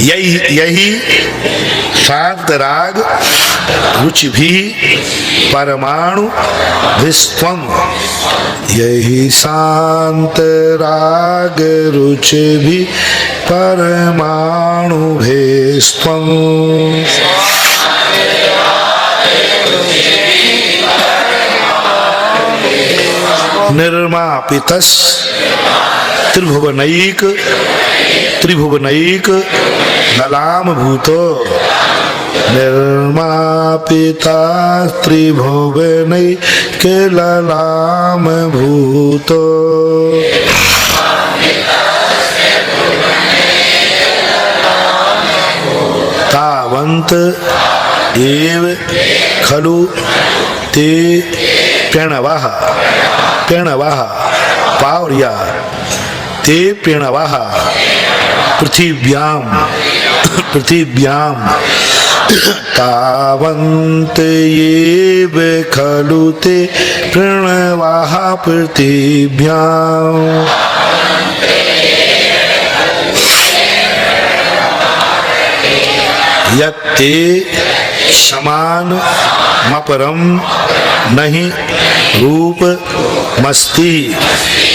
यही शांत राग रुचि भी परमाणु विस्त्वं। यही शांत राग रुचि भी परमाणु भेस्त्वं। निर्मापितस् त्रिभुवनैक ललाम भूतो। निर्मापिता त्रिभुवनैक ललाम भूतो। तावन्त एव खलु ते प्रणवः पावर्या ते प्रणवः पृथिव्याम तावन्त एव खलु ते प्रणवः पृथिव्याम। यत्ते समानमपरं नहि रूपमस्ति।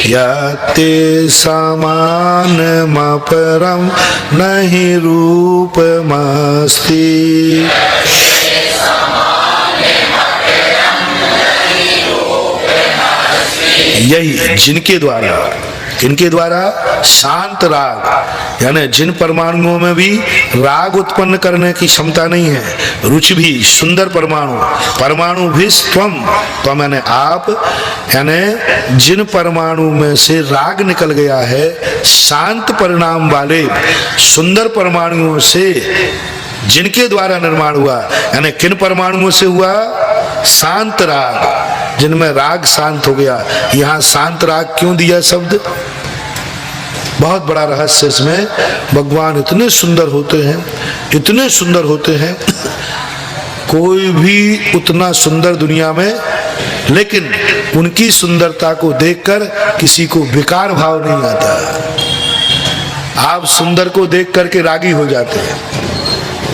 यत्ते समानमपरं नहि रूपमस्ति। यही किनके द्वारा शांत राग, यानी जिन परमाणुओं में भी राग उत्पन्न करने की क्षमता नहीं है, रुचि भी सुंदर परमाणु भी स्वम, तो मैंने आप, यानी जिन परमाणु में से राग निकल गया है, शांत परिणाम वाले सुंदर परमाणुओं से जिनके द्वारा निर्माण हुआ, यानी किन परमाणुओं से हुआ? शांत राग, जिनमें राग शांत हो गया। यहाँ शांत राग क्यों दिया शब्द? बहुत बड़ा रहस्य इसमें। भगवान इतने सुंदर होते हैं, कोई भी उतना सुंदर दुनिया में, लेकिन उनकी सुंदरता को देखकर किसी को विकार भाव नहीं आता। आप सुंदर को देख करके रागी हो जाते हैं।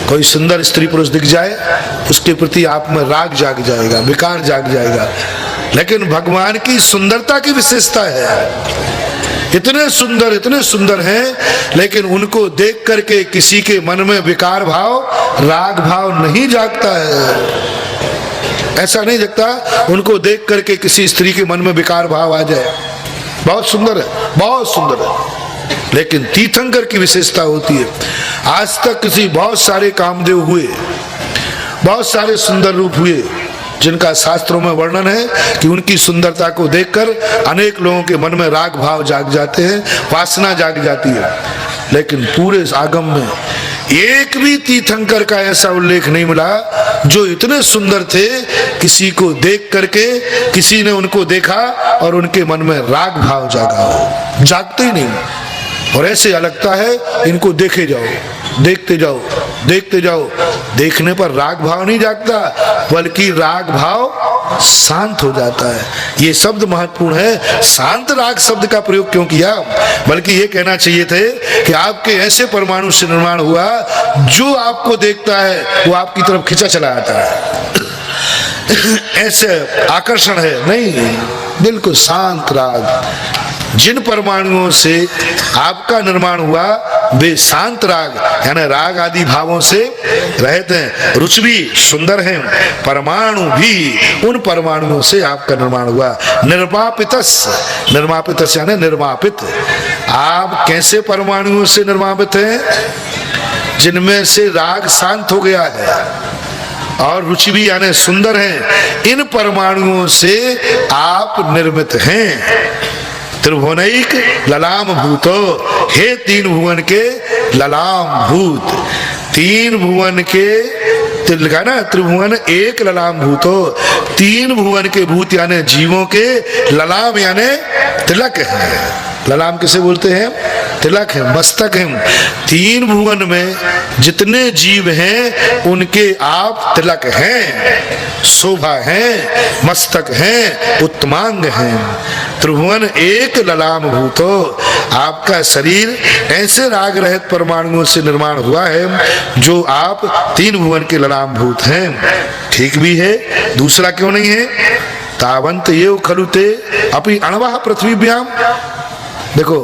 कोई सुंदर स्त्री पुरुष दिख जाए, उसके प्रति आप में राग जाग जाएगा, विकार जाग जाएगा। लेकिन भगवान की सुंदरता की विशेषता है, इतने सुंदर हैं, लेकिन उनको देख करके किसी के मन में विकार भाव, राग भाव नहीं जागता है। ऐसा नहीं जगता उनको देख करके किसी स्त्री के मन में विकार भाव आ जाए। बहुत सुंदर है। लेकिन तीर्थंकर की विशेषता होती है, आज तक किसी बहुत सारे कामदेव हुए, बहुत सारे सुंदर रूप हुए, जिनका शास्त्रों में वर्णन है कि उनकी सुंदरता को देखकर अनेक लोगों के मन में राग भाव जाग जाते हैं, वासना जाग जाती है। लेकिन पूरे आगम में एक भी तीर्थंकर का ऐसा उल्लेख नहीं मिला जो इतने सुंदर थे, किसी को देख करके किसी ने उनको देखा और उनके मन में राग भाव जागा हो। जागते ही नहीं, और ऐसे लगता है इनको देखते जाओ, देखने पर राग भाव नहीं जागता, बल्कि राग भाव शांत हो जाता है। ये शब्द महत्वपूर्ण है। शांत राग शब्द का प्रयोग क्यों किया? बल्कि ये कहना चाहिए थे कि आपके ऐसे परमाणु से निर्माण हुआ, जो आपको देखता है वो आपकी तरफ खिंचा चला आता है। ऐसे आकर्षण है नहीं, बिल्कुल शांत राग। जिन परमाणुओं से आपका निर्माण हुआ वे शांत राग, यानी राग आदि भावों से रहित हैं। रुचि भी सुंदर हैं, परमाणु भी उन परमाणुओं से आपका निर्माण हुआ। निर्मापितस यानी निर्मापित। आप कैसे परमाणुओं से निर्मापित हैं? जिनमें से राग शांत हो गया है और रुचि भी यानी सुंदर हैं। इन परमाणुओं से आप निर्मित हैं। त्रिभुवनैक ललाम भूतो, हे तीन भुवन के ललाम भूत। तीन भुवन के लिखा ना, त्रिभुवन एक ललाम भूतो। तीन भुवन के भूत यानी जीवों के, ललाम यानी तिलक है। ललाम किसे बोलते हैं? तिलक है, मस्तक है। तीन भुवन में जितने जीव हैं उनके आप तिलक हैं, शोभा है, मस्तक हैं, उत्तमांग हैं। त्रिभुवन एक ललाम भूतो, आपका शरीर ऐसे राग रहित परमाणुओं से निर्माण हुआ है जो आप तीन भुवन के ललाम भूत हैं। ठीक भी है, दूसरा क्यों नहीं है? तावंत ये खलुते अपनी अणवाह पृथ्वीभ्याम। देखो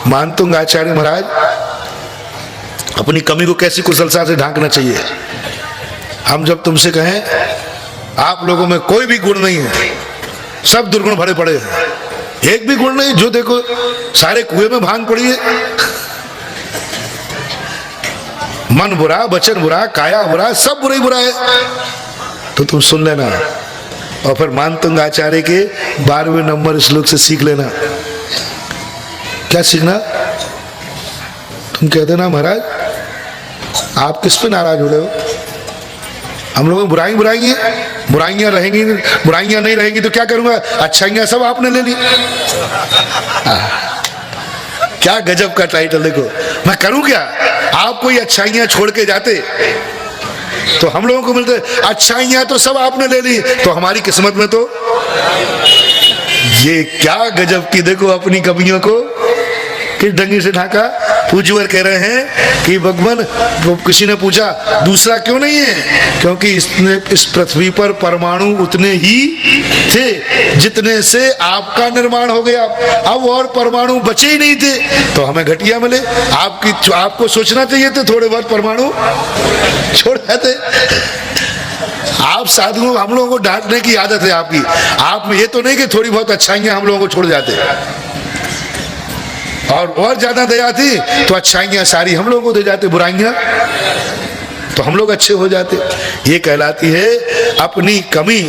मानतुंग आचार्य महाराज अपनी कमी को कैसी कुशलता से ढांकना चाहिए। हम जब तुमसे कहें आप लोगों में कोई भी गुण नहीं है, सब दुर्गुण भरे पड़े हैं, एक भी गुण नहीं, जो देखो सारे कुएं में भांग पड़ी है, मन बुरा, वचन बुरा, काया बुरा, सब बुरा ही बुरा है, तो तुम सुन लेना और फिर मानतुंग आचार्य के 12वें नंबर श्लोक से सीख लेना। क्या सीखना? तुम कहते ना महाराज आप किस पे नाराज हो रहे हो? हम लोगों में बुराइयां रहेंगी, बुराइयां नहीं रहेंगी तो क्या करूंगा? अच्छाइयां सब आपने ले ली। क्या गजब का टाइटल! देखो मैं करूं क्या? आप कोई अच्छाइयां छोड़ के जाते तो हम लोगों को मिलते, अच्छाइयां तो सब आपने ले ली, तो हमारी किस्मत में तो ये क्या गजब की, देखो अपनी कमियों को किस ढंगी से ढाका। पूज्यवर कह रहे हैं कि भगवान, किसी ने पूछा दूसरा क्यों नहीं है? क्योंकि इस पृथ्वी पर परमाणु उतने ही थे जितने से आपका निर्माण हो गया। अब और परमाणु बचे ही नहीं थे तो हमें घटिया मिले। आपको सोचना चाहिए थे थोड़े बहुत परमाणु छोड़ जाते। आप साधु, हम लोगों को डांटने की आदत है आपकी। आप में ये तो नहीं कि थोड़ी बहुत अच्छाइयां हम लोगों को छोड़ जाते, और ज्यादा दया थी तो अच्छाइयां सारी हम लोगों को दे जाते, बुराइयां तो हम लोग अच्छे हो जाते। ये कहलाती है अपनी कमी।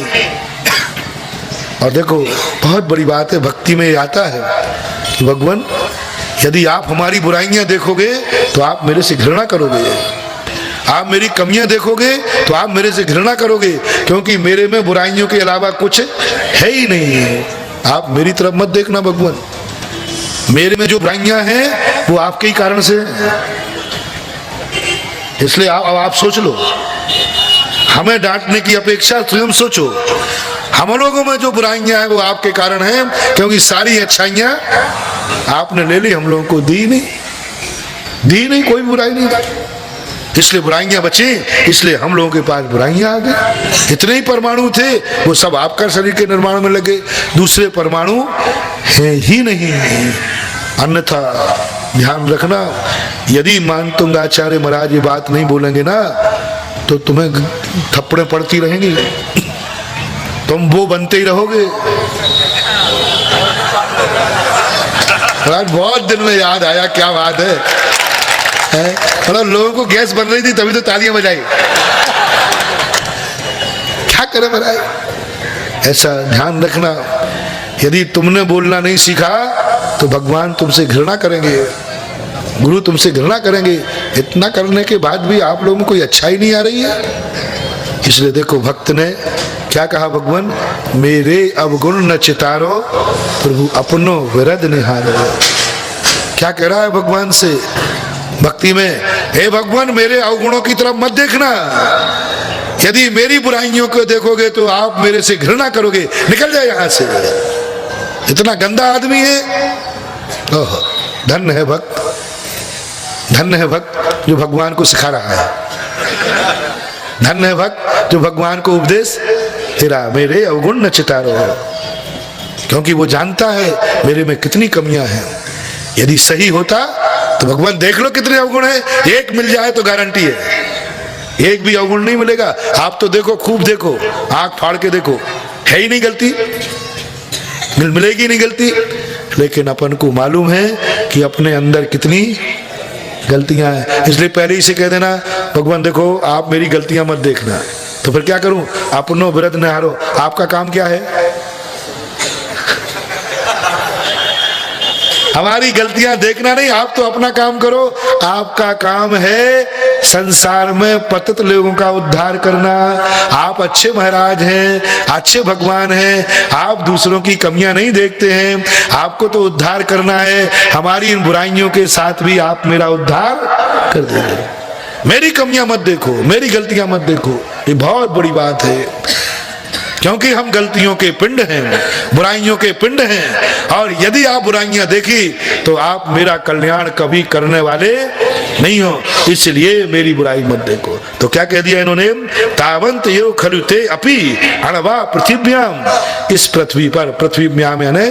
और देखो बहुत बड़ी बात है, भक्ति में आता है कि भगवान यदि आप हमारी बुराइयां देखोगे तो आप मेरे से घृणा करोगे, आप मेरी कमियां देखोगे तो आप मेरे से घृणा करोगे, क्योंकि मेरे में बुराइयों के अलावा कुछ है ही नहीं है। आप मेरी तरफ मत देखना भगवान, मेरे में जो बुराइयां हैं वो आपके ही कारण से हैं। इसलिए आप सोच लो, हमें डांटने की अपेक्षा स्वयं सोचो, हम लोगों में जो बुराइयां हैं वो आपके कारण हैं, क्योंकि सारी अच्छाइयां आपने ले ली, हम लोगों को दी नहीं, कोई बुराई नहीं दी। इसलिए बुराइयां बची, इसलिए हम लोगों के पास बुराइयां आ गई। इतने ही परमाणु थे वो सब आपका शरीर के निर्माण में लगे, दूसरे परमाणु है ही नहीं। अन्यथा ध्यान रखना, यदि मानतुंग आचार्य महाराज ये बात नहीं बोलेंगे ना तो तुम्हें थप्पड़े पड़ती रहेंगी, तुम वो बनते ही रहोगे। बहुत दिन में याद आया, क्या बात है, मतलब लोगों को गैस बन रही थी तभी तो तालियां बजाई। क्या करे महाराज, ऐसा ध्यान रखना, यदि तुमने बोलना नहीं सीखा तो भगवान तुमसे घृणा करेंगे, गुरु तुमसे घृणा करेंगे। इतना करने के बाद भी आप लोगों में कोई अच्छाई नहीं आ रही है। इसलिए देखो भक्त ने क्या कहा, भगवान मेरे अवगुण न चितारो प्रभु अपनो विरद निहारो। क्या कह रहा है भगवान से भक्ति में, हे भगवान मेरे अवगुणों की तरफ मत देखना, यदि मेरी बुराइयों को देखोगे तो आप मेरे से घृणा करोगे, निकल जाए यहां से। इतना गंदा आदमी है। ओह धन्य है भक्त, धन्य है भक्त जो भगवान को सिखा रहा है, धन्य है भक्त जो भगवान को उपदेश तेरा मेरे अवगुण न चितारो, क्योंकि वो जानता है मेरे में कितनी कमियां हैं। यदि सही होता तो भगवान देख लो कितने अवगुण है, एक मिल जाए तो गारंटी है, एक भी अवगुण नहीं मिलेगा। आप तो देखो, खूब देखो, आंख फाड़ के देखो, है ही नहीं गलती, मिलेगी नहीं गलती। लेकिन अपन को मालूम है कि अपने अंदर कितनी गलतियां हैं, इसलिए पहले ही से कह देना भगवान देखो आप मेरी गलतियां मत देखना। तो फिर क्या करूं, अपनो विरद निहारो। आपका काम क्या है, हमारी गलतियां देखना नहीं, आप तो अपना काम करो। आपका काम है संसार में पतित लोगों का उद्धार करना। आप अच्छे महाराज हैं, अच्छे भगवान हैं, आप दूसरों की कमियां नहीं देखते हैं, आपको तो उद्धार करना है, हमारी इन बुराइयों के साथ भी आप मेरा उद्धार कर देंगे। मेरी कमियां मत देखो, मेरी गलतियां मत देखो, ये बहुत बड़ी बात है, क्योंकि हम गलतियों के पिंड हैं, बुराइयों के पिंड हैं, और यदि आप बुराइयां देखी तो आप मेरा कल्याण कभी करने वाले नहीं हो, इसलिए मेरी बुराई मत देखो। तो क्या कह दिया इन्होंने, तावंत यो खलुते अपि अणवा पृथ्व्याम, इस पृथ्वी पर, पृथ्व्याम यानी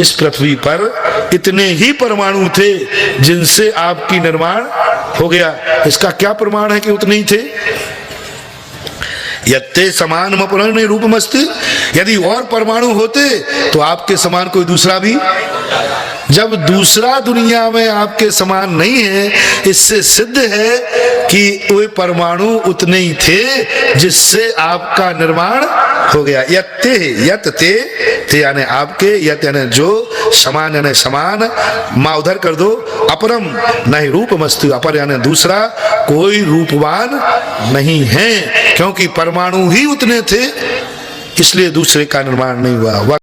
इस पृथ्वी पर इतने ही परमाणु थे जिनसे आपकी निर्माण हो गया। इसका क्या प्रमाण है कि उतने ही थे? यत्ते समान अपरण्य रूपमस्ति, यदि और परमाणु होते तो आपके समान कोई दूसरा भी, जब दूसरा दुनिया में आपके समान नहीं है, इससे सिद्ध है कि वे परमाणु उतने ही थे जिससे आपका निर्माण हो गया। यत्ते, यत ते यानी आपके, यत यानी जो, समान यानी समान, माँ उधर कर दो, अपरम नहीं रूपमस्तु, अपर यानी दूसरा, कोई रूपवान नहीं है, क्योंकि परमाणु ही उतने थे इसलिए दूसरे का निर्माण नहीं हुआ।